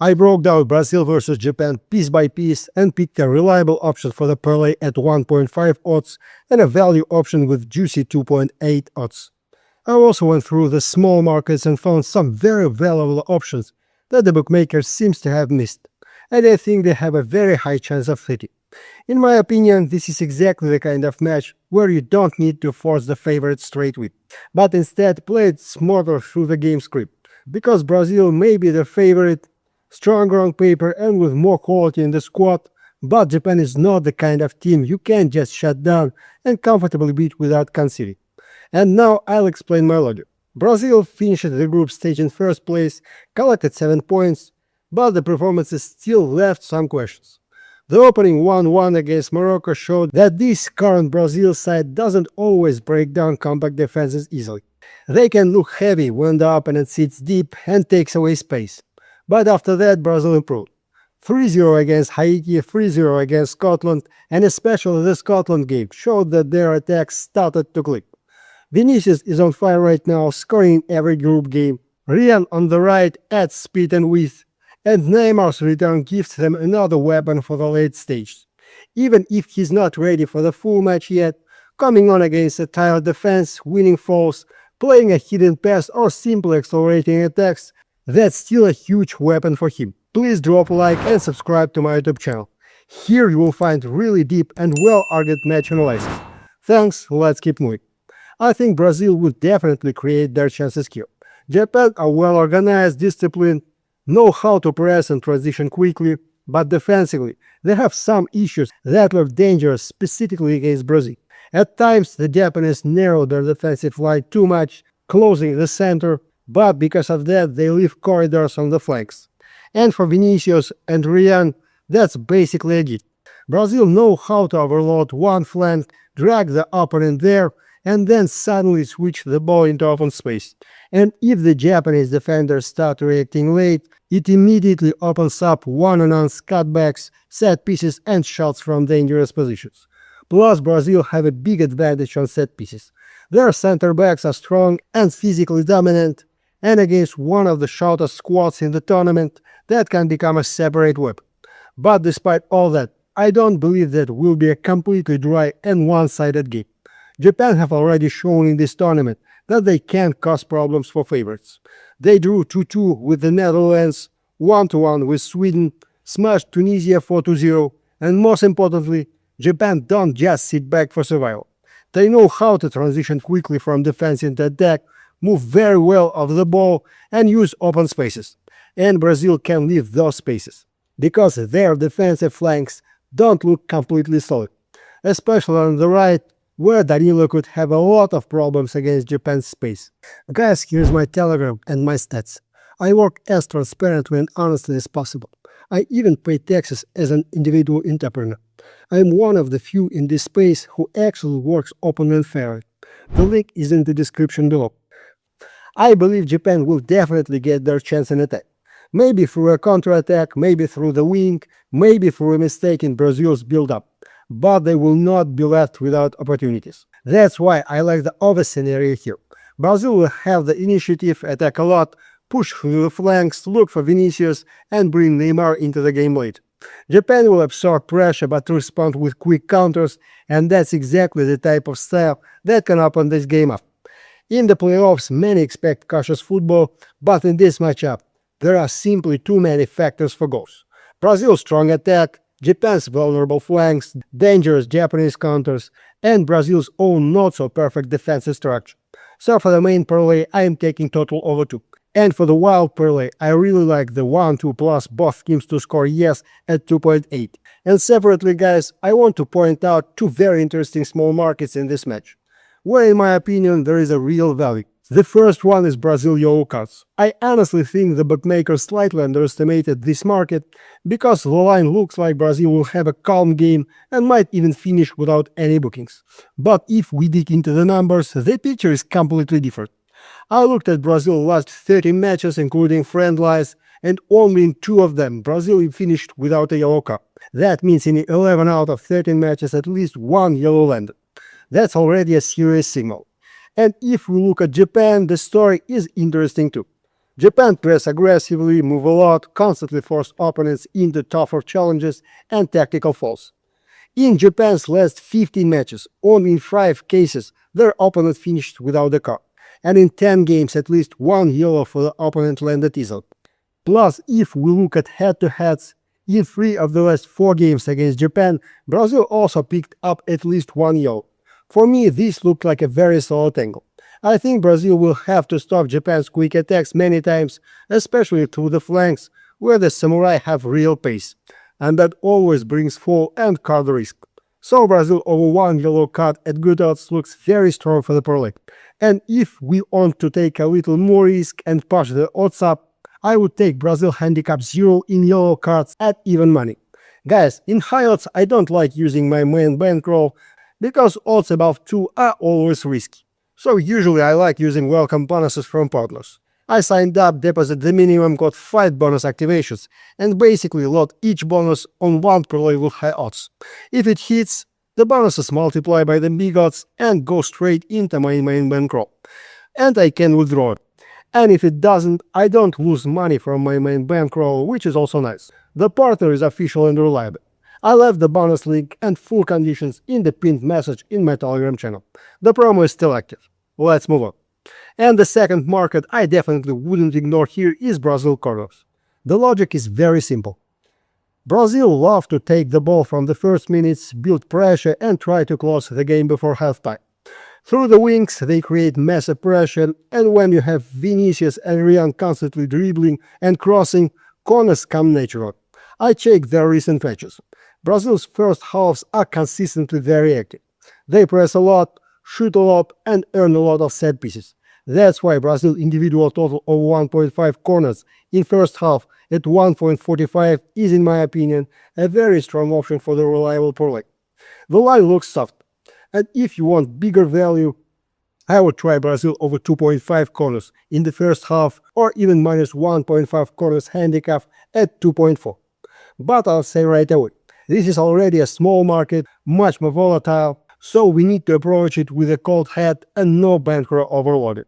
I broke down Brazil versus Japan piece by piece and picked a reliable option for the parlay at 1.5 odds and a value option with juicy 2.8 odds. I also went through the small markets and found some very valuable options that the bookmakers seems to have missed, and I think they have a very high chance of hitting. In my opinion, this is exactly the kind of match where you don't need to force the favorite straight win, but instead play it smarter through the game script. Because Brazil may be the favorite, stronger on paper and with more quality in the squad, but Japan is not the kind of team you can just shut down and comfortably beat without conceding. And now I'll explain my logic. Brazil finished the group stage in first place, collected 7 points, but the performances still left some questions. The opening 1-1 against Morocco showed that this current Brazil side doesn't always break down compact defenses easily. They can look heavy when the opponent sits deep and takes away space. But after that, Brazil improved. 3-0 against Haiti, 3-0 against Scotland, and especially the Scotland game showed that their attacks started to click. Vinicius is on fire right now, scoring in every group game. Ryan on the right adds speed and width, and Neymar's return gives them another weapon for the late stage. Even if he's not ready for the full match yet, coming on against a tired defense, winning falls, playing a hidden pass or simply accelerating attacks, that's still a huge weapon for him. Please drop a like and subscribe to my YouTube channel. Here you will find really deep and well-argued match analysis. Thanks, let's keep moving. I think Brazil would definitely create their chances here. Japan are well organized, disciplined, know how to press and transition quickly, but defensively, they have some issues that were dangerous specifically against Brazil. At times, the Japanese narrow their defensive line too much, closing the center, but because of that, they leave corridors on the flanks. And for Vinicius and Ryan, that's basically it. Brazil know how to overload one flank, drag the opponent there, and then suddenly switch the ball into open space. And if the Japanese defenders start reacting late, it immediately opens up one-on-one cutbacks, set pieces and shots from dangerous positions. Plus, Brazil have a big advantage on set pieces. Their center backs are strong and physically dominant, and against one of the shortest squads in the tournament, that can become a separate weapon. But despite all that, I don't believe that will be a completely dry and one-sided game. Japan have already shown in this tournament that they can cause problems for favorites. They drew 2-2 with the Netherlands, 1-1 with Sweden, smashed Tunisia 4-0, and most importantly, Japan don't just sit back for survival. They know how to transition quickly from defense into attack, move very well off the ball, and use open spaces. And Brazil can leave those spaces, because their defensive flanks don't look completely solid, especially on the right, where Danilo could have a lot of problems against Japan's space. Guys, here's my Telegram and my stats. I work as transparently and honestly as possible. I even pay taxes as an individual entrepreneur. I am one of the few in this space who actually works openly and fairly. The link is in the description below. I believe Japan will definitely get their chance in attack. Maybe through a counterattack, maybe through the wing, maybe through a mistake in Brazil's build-up. But they will not be left without opportunities. That's why I like the other scenario here. Brazil will have the initiative, attack a lot, push through the flanks, look for Vinicius, and bring Neymar into the game late. Japan will absorb pressure but respond with quick counters, and that's exactly the type of style that can open this game up. In the playoffs, many expect cautious football, but in this matchup, there are simply too many factors for goals. Brazil's strong attack, Japan's vulnerable flanks, dangerous Japanese counters, and Brazil's own not-so-perfect defensive structure. So for the main parlay, I am taking total over 2. And for the wild parlay, I really like the 1-2 plus both teams to score yes at 2.8. And separately, guys, I want to point out 2 very interesting small markets in this match, where in my opinion there is a real value. The first one is Brazil yellow cards. I honestly think the bookmakers slightly underestimated this market because the line looks like Brazil will have a calm game and might even finish without any bookings. But if we dig into the numbers, the picture is completely different. I looked at Brazil's last 30 matches including friendlies, and only in 2 of them Brazil finished without a yellow card. That means in 11 out of 13 matches at least 1 yellow landed. That's already a serious signal. And if we look at Japan, the story is interesting too. Japan press aggressively, move a lot, constantly force opponents into tougher challenges and tactical falls. In Japan's last 15 matches, only in 5 cases their opponent finished without a card, and in 10 games at least one yellow for the opponent landed easily. Plus, if we look at head-to-heads, in 3 of the last 4 games against Japan, Brazil also picked up at least one yellow. For me, this looked like a very solid angle. I think Brazil will have to stop Japan's quick attacks many times, especially through the flanks, where the samurai have real pace, and that always brings fall and card risk. So Brazil over one yellow card at good odds looks very strong for the parlay. And if we want to take a little more risk and push the odds up, I would take Brazil handicap 0 in yellow cards at even money. Guys, in high odds I don't like using my main bankroll because odds above 2 are always risky. So usually I like using welcome bonuses from partners. I signed up, deposit the minimum, got 5 bonus activations, and basically load each bonus on one parlay with high odds. If it hits, the bonuses multiply by the big odds and go straight into my main bankroll. And I can withdraw it. And if it doesn't, I don't lose money from my main bankroll, which is also nice. The partner is official and reliable. I left the bonus link and full conditions in the pinned message in my Telegram channel. The promo is still active. Let's move on. And the second market I definitely wouldn't ignore here is Brazil corners. The logic is very simple. Brazil love to take the ball from the first minutes, build pressure and try to close the game before halftime. Through the wings, they create massive pressure, and when you have Vinicius and Rian constantly dribbling and crossing, corners come natural. I checked their recent matches. Brazil's first halves are consistently very active. They press a lot, shoot a lot, and earn a lot of set pieces. That's why Brazil individual total of 1.5 corners in first half at 1.45 is, in my opinion, a very strong option for the reliable parlay. The line looks soft, and if you want bigger value, I would try Brazil over 2.5 corners in the first half or even minus 1.5 corners handicap at 2.4. But I'll say right away, this is already a small market, much more volatile, so we need to approach it with a cold head and no bankroll overloaded.